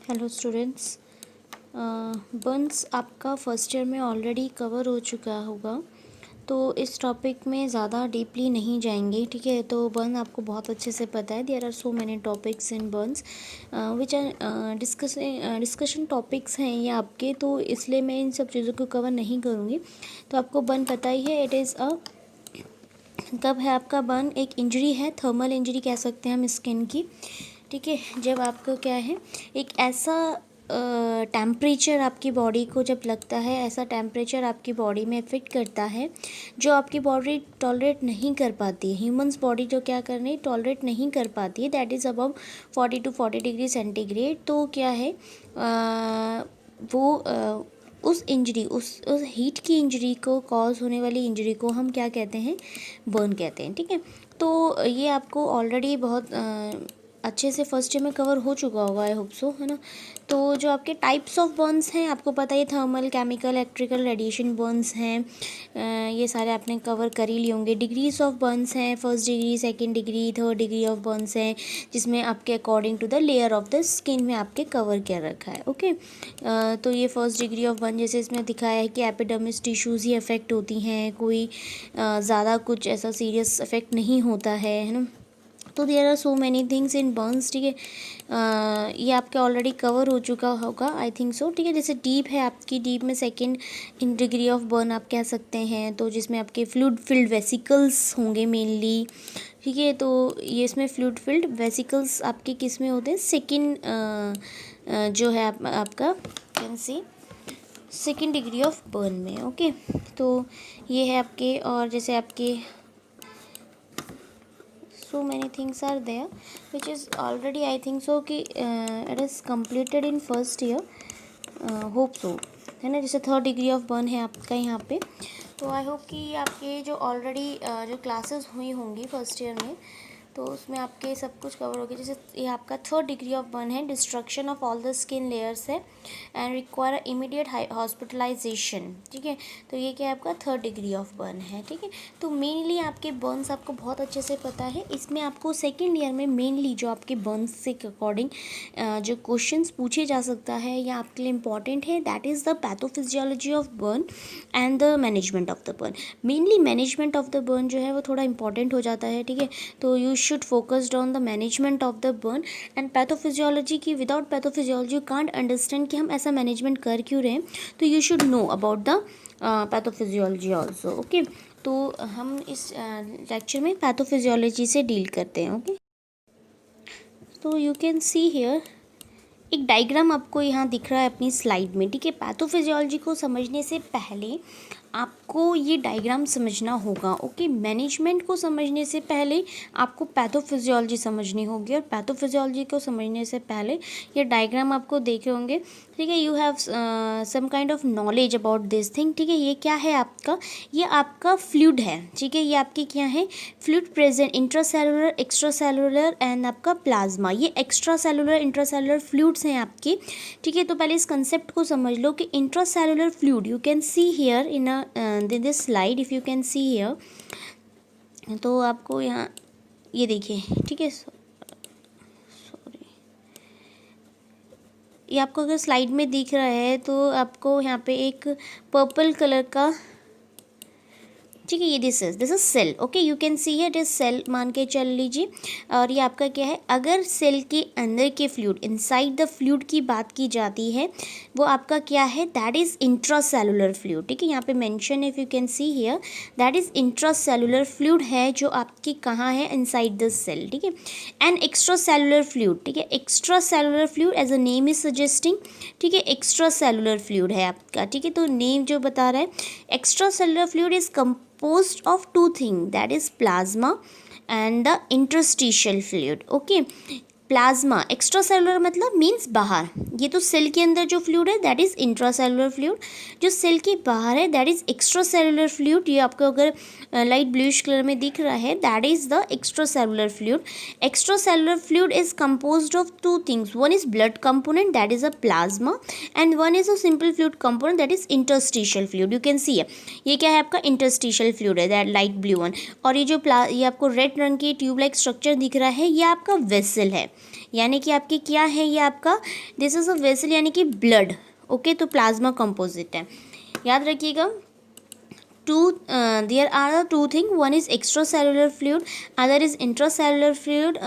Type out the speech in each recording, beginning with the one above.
Hello students. Burns आपका first year में already cover हो चुका होगा, तो इस टॉपिक में ज़्यादा डीपली नहीं जाएंगे, ठीक है। तो बर्न आपको बहुत अच्छे से पता है। There are so many topics in burns which are discussion topics हैं ये आपके, तो इसलिए मैं इन सब चीज़ों को कवर नहीं करूँगी। तो आपको बर्न पता ही है, इट इज़ कब है आपका बर्न? एक इंजरी है, थर्मल इंजरी कह सकते हैं हम स्किन की, ठीक है। जब आपको क्या है, एक ऐसा टेम्परेचर आपकी बॉडी को जब लगता है, ऐसा टेम्परेचर आपकी बॉडी में इफेक्ट करता है जो आपकी बॉडी टॉलरेट नहीं कर पाती है। ह्यूमंस बॉडी जो क्या करनी टॉलरेट नहीं कर पाती है, that is above 40 to 40 degree centigrade. तो क्या है वो उस इंजरी, उस हीट की इंजरी को, कॉज होने वाली इंजरी को हम क्या कहते हैं? बर्न कहते हैं, ठीक है। तो ये आपको ऑलरेडी बहुत अच्छे से फर्स्ट ईयर में कवर हो चुका होगा, आई होप सो, है ना। तो जो आपके टाइप्स ऑफ बर्न्स हैं आपको पता ही, thermal, chemical, electrical, radiation burns हैं। ये सारे आपने कवर कर ही लिए होंगे। डिग्रीज ऑफ बर्न्स हैं, first degree, second degree, third degree of burns हैं, जिसमें आपके according to the layer of the skin में आपके कवर क्या रखा है, ओके। तो ये फर्स्ट डिग्री ऑफ बर्न, जैसे इसमें दिखाया है कि एपिडर्मिस टिश्यूज़ ही अफेक्ट होती हैं, कोई ज़्यादा कुछ ऐसा सीरियस अफेक्ट नहीं होता है ना। तो there are so many things in burns, ठीक है। ये आपके ऑलरेडी कवर हो चुका होगा, आई थिंक सो, ठीक है। जैसे डीप है आपकी, डीप में second in degree of burn आप कह सकते हैं, तो जिसमें आपके फ्लूइड फिल्ड वेसिकल्स होंगे मेनली, ठीक है। तो ये इसमें फ्लूइड फिल्ड वेसिकल्स आपके किस में होते हैं? सेकंड जो है आपका can see second degree of burn में, ओके। तो ये है आपके, और जैसे आपके so many things are there which is already I think so कि it is completed in first year, hope so, है ना। जैसे थर्ड डिग्री ऑफ बर्न है आपका यहाँ पे, तो आई होप कि आपके जो ऑलरेडी जो क्लासेस हुई होंगी फर्स्ट ईयर में, तो उसमें आपके सब कुछ कवर हो गया। जैसे ये आपका थर्ड डिग्री ऑफ बर्न है, destruction of all the skin layers है एंड रिक्वायर इमीडिएट हॉस्पिटलाइजेशन, ठीक है। तो ये क्या है आपका थर्ड डिग्री ऑफ बर्न है, ठीक है। तो मेनली आपके बर्न्स आपको बहुत अच्छे से पता है। इसमें आपको सेकेंड ईयर में मेनली जो आपके बर्न्स से अकॉर्डिंग जो क्वेश्चंस पूछे जा सकता है या आपके लिए इंपॉर्टेंट है, that is the pathophysiology of burn and the management of the burn. Mainly management of the burn जो है वो थोड़ा इंपॉर्टेंट हो जाता है, ठीक है। तो you should focused on the management of the burn and pathophysiology की। Without pathophysiology you can't understand कि हम ऐसा मैनेजमेंट कर क्यों रहे हैं, तो you should know about the pathophysiology also, okay. तो हम इस लेक्चर में पैथोफिजियोलॉजी से डील करते हैं, ओके। तो यू कैन सी हियर एक डायग्राम आपको यहाँ दिख रहा है अपनी स्लाइड में, ठीक है। पैथोफिजियोलॉजी को समझने से पहले आपको ये डायग्राम समझना होगा, ओके। मैनेजमेंट को समझने से पहले आपको पैथोफिजियोलॉजी समझनी होगी, और पैथोफिजियोलॉजी को समझने से पहले ये डायग्राम आपको देखे होंगे, ठीक है। You have some kind of knowledge about this thing, ठीक है। ये क्या है आपका? ये आपका फ्लूइड है, ठीक है। ये आपकी क्या है? Fluid present, intracellular, extracellular and आपका प्लाज्मा। ये एक्स्ट्रासेलुलर, इंट्रासेलुलर फ्लूइड्स हैं आपके, ठीक है। तो पहले इस कंसेप्ट को समझ लो कि intracellular fluid, you can see here in this slide, if you can see here, तो आपको यहाँ ये देखिए, ठीक है। सॉरी, ये आपको अगर स्लाइड में दिख रहा है तो आपको यहाँ पे एक पर्पल कलर का, ठीक है, ये this is cell, okay. You can see it is cell मान के चल लीजिए। और ये आपका क्या है? अगर सेल के अंदर के फ्लूइड, इनसाइड द फ्लूइड की बात की जाती है, वो आपका क्या है? दैट इज इंट्रासेलुलर फ्लूइड, ठीक है। यहाँ पे mention, if you can see here, that is intracellular fluid है जो आपकी कहाँ है? इनसाइड द सेल, ठीक है। एंड एक्स्ट्रा सेलुलर फ्लूइड, ठीक है। Extra cellular fluid as a name is suggesting, ठीक है, एक्स्ट्रा सेलुलर फ्लूइड है आपका, ठीक है। तो नेम जो बता रहा है, extra cellular fluid is composed of two things, that is plasma and the interstitial fluid, okay। Plasma, extra cellular मतलब मीन्स बाहर। ये तो सेल के अंदर जो फ्लूइड है दैट इज़ इंट्रासेलुलर फ्लूइड, जो सेल के बाहर है that is extra cellular fluid. ये आपको अगर लाइट ब्लूइश कलर में दिख रहा है, that is the extra cellular fluid. Extra cellular fluid is composed of two things, one is blood component that is a plasma and one is a simple fluid component that is interstitial fluid. You can सी है, ये क्या है आपका? Interstitial fluid है, that light blue one. और ये जो ये आपको रेड रंग की ट्यूब लाइक स्ट्रक्चर दिख रहा है, ये आपका वेसल है, यानी कि आपकी क्या है ये आपका, दिस इज़ अ वेसल यानी कि ब्लड, ओके। तो प्लाज्मा कंपोजिट है, याद रखिएगा। There are the two things, one is extracellular fluid, other is intracellular fluid.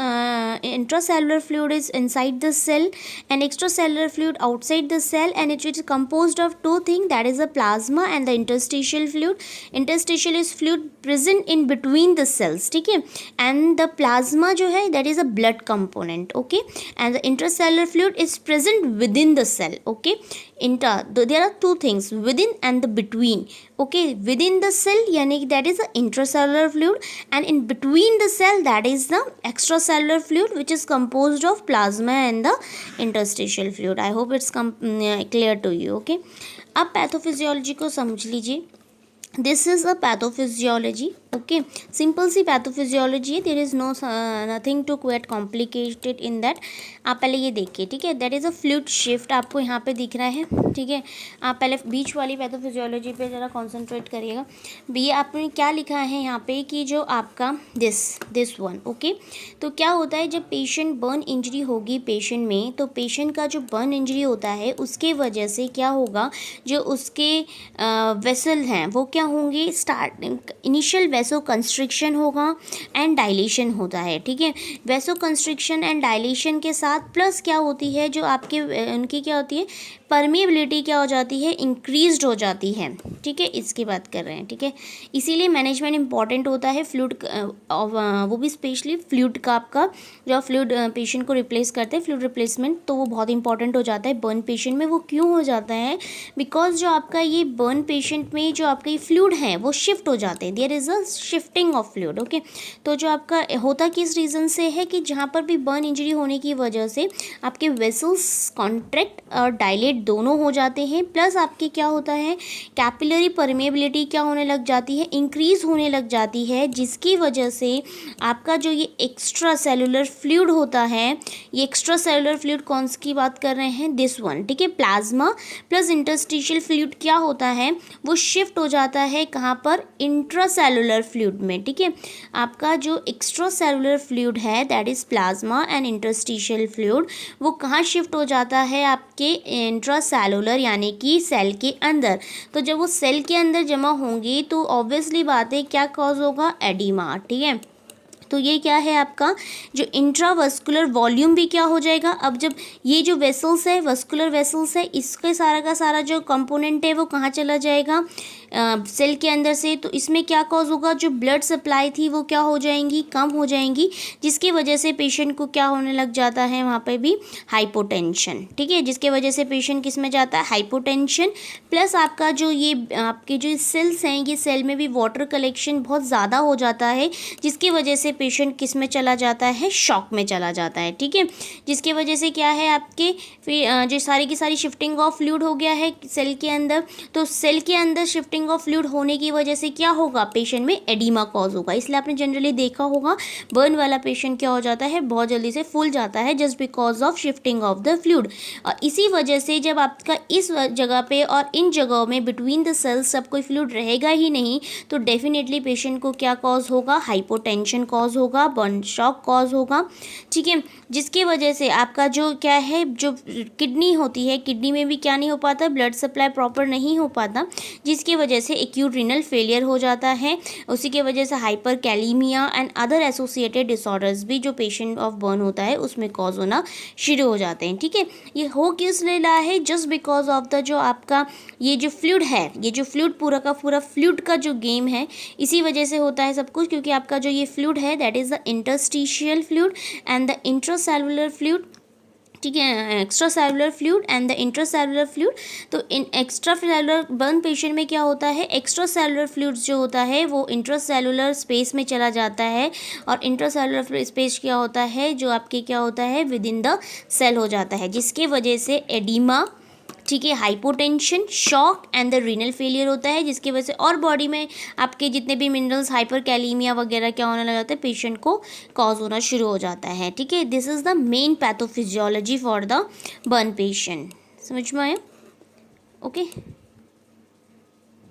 Intracellular fluid is inside the cell and extracellular fluid outside the cell, and it is composed of two things, that is the plasma and the interstitial fluid. Interstitial is fluid present in between the cells, ठीक है, and the plasma जो है that is a blood component, okay, and the intracellular fluid is present within the cell, okay. There are two things, within and the between, okay. Within the cell yani that is the intracellular fluid, and in between the cell that is the extracellular fluid, which is composed of plasma and the interstitial fluid. I hope it's clear to you, okay. अब pathophysiology को समझ लीजिए। This is a pathophysiology, okay, simple सी pathophysiology है, there is no nothing to quite complicated in that. आप पहले ये देखिए, ठीक है, that is a fluid shift, आपको यहाँ पे दिख रहा है, ठीक है। आप पहले बीच वाली पैथोफिजियोलॉजी पे ज़रा कॉन्सेंट्रेट करिएगा। ये आपने क्या लिखा है यहाँ पे कि जो आपका दिस वन, ओके। तो क्या होता है, जब पेशेंट बर्न इंजरी होगी पेशेंट में, तो पेशेंट का जो बर्न इंजरी होता है उसके वजह से क्या होगा, जो उसके वेसल हैं वो क्या होंगे, इनिशियल वेसो कंस्ट्रिक्शन होगा एंड डायलेशन होता है, ठीक है। वेसो कंस्ट्रिक्शन एंड डायलेशन के साथ प्लस क्या होती है, जो आपके उनकी क्या होती है, परमिएबिलिटी क्या हो जाती है, इंक्रीज्ड हो जाती है, ठीक है। इसकी बात कर रहे हैं, ठीक है। इसीलिए मैनेजमेंट इंपॉर्टेंट होता है फ्लूइड, वो भी स्पेशली फ्लूइड का, आपका जो फ्लूइड पेशेंट को रिप्लेस करते हैं, फ्लूइड रिप्लेसमेंट, तो वो बहुत इंपॉर्टेंट हो जाता है बर्न पेशेंट में। वो क्यों हो जाता है, बिकॉज जो आपका ये बर्न पेशेंट में जो आपका ये फ्लूइड है वो शिफ्ट हो जाते हैं, there is a shifting of fluid, okay. तो जो आपका होता किस रीज़न से है कि जहाँ पर भी बर्न इंजरी होने की वजह से आपके वेसल्स कॉन्ट्रैक्ट और डायलेट दोनों हो जाते हैं, प्लस आपके क्या होता है, कैपिलरी परमेबिलिटी क्या होने लग जाती है, इंक्रीज होने लग जाती है, जिसकी वजह से आपका जो ये एक्स्ट्रा सेलुलर फ्लूइड होता है, ये एक्स्ट्रा सेलुलर फ्लूइड कौन सी की बात कर रहे हैं, दिस वन, ठीक है। प्लाज्मा प्लस इंटरस्टिशियल फ्लूइड क्या होता है, वो शिफ्ट हो जाता है कहाँ पर, इंट्रासेलुलर फ्लूइड में, ठीक है। आपका जो एक्स्ट्रा सेलुलर फ्लूइड है that is plasma and interstitial fluid, वो कहाँ शिफ्ट हो जाता है, आपके इंट्रासेलुलर यानी कि सेल के अंदर। तो जब वो सेल के अंदर जमा होंगी तो ऑब्वियसली बात है क्या कॉज होगा, एडिमा, ठीक है। तो ये क्या है आपका, जो इंट्रावस्कुलर वॉल्यूम भी क्या हो जाएगा। अब जब ये जो वेसल्स है, वस्कुलर वेसल्स है, इसके सारा का सारा जो कंपोनेंट है वो कहाँ चला जाएगा, सेल के अंदर से। तो इसमें क्या कॉज होगा, जो ब्लड सप्लाई थी वो क्या हो जाएंगी, कम हो जाएंगी, जिसकी वजह से पेशेंट को क्या होने लग जाता है, वहाँ पे भी हाइपोटेंशन, ठीक है। जिसके वजह से पेशेंट किस में जाता है, हाइपोटेंशन, प्लस आपका जो ये आपके जो सेल्स हैं, ये सेल में भी वाटर कलेक्शन बहुत ज़्यादा हो जाता है, जिसकी वजह से पेशेंट किस में चला जाता है, शॉक में चला जाता है, ठीक है। जिसकी वजह से क्या है, आपके जो सारी की सारी शिफ्टिंग ऑफ फ्लूइड हो गया है सेल के अंदर। तो सेल के अंदर शिफ्टिंग ऑफ फ्लूइड होने की वजह से क्या होगा, पेशेंट में एडिमा कॉज होगा। इसलिए आपने जनरली देखा होगा बर्न वाला पेशेंट क्या हो जाता है, बहुत जल्दी से फूल जाता है, just because of shifting of the fluid. और इसी वजह से जब आपका इस जगह पे और इन जगहों में बिटवीन द सेल्स सब कोई फ्लूइड रहेगा ही नहीं, तो डेफिनेटली पेशेंट को क्या कॉज होगा, हाइपोटेंशन कॉज होगा, बर्न शॉक कॉज होगा, ठीक है। जिसकी वजह से आपका जो क्या है, जो किडनी होती है, किडनी में भी क्या नहीं हो पाता, ब्लड सप्लाई प्रॉपर नहीं हो पाता, जिसकी वजह से एक्यूट रीनल फेलियर हो जाता है। उसी की वजह से hyper kalaemia and other associated disorders भी जो पेशेंट ऑफ बर्न होता है उसमें कॉज होना शुरू हो जाते हैं, ठीक है। ये हो किस लिए रहा है, जस्ट बिकॉज ऑफ द जो आपका ये जो फ्लूइड है, ये जो फ्लूइड पूरा का पूरा फ्लूइड का जो गेम है, इसी वजह से होता है सब कुछ, क्योंकि आपका जो ये फ्लूइड है that is the interstitial fluid and the intracellular fluid, ठीक है, extra cellular fluid and the intracellular fluid. तो इन एक्स्ट्रा सेलुलर बर्न पेशेंट में क्या होता है, एक्स्ट्रा सेलुलर फ्लूइड्स जो होता है वो इंट्रासेलुलर स्पेस में चला जाता है, और इंट्रासेलुलर स्पेस क्या होता है, जो आपके क्या होता है, विद इन द सेल हो जाता है, जिसके वजह से एडिमा, ठीक है, hypotension, shock and the renal failure होता है, जिसकी वजह से और बॉडी में आपके जितने भी मिनरल्स, हाइपर कैलीमिया वगैरह क्या होने लग जाता है, पेशेंट को कॉज होना शुरू हो जाता है, ठीक है। This is the main pathophysiology for the burn patient. समझ में आया, ओके।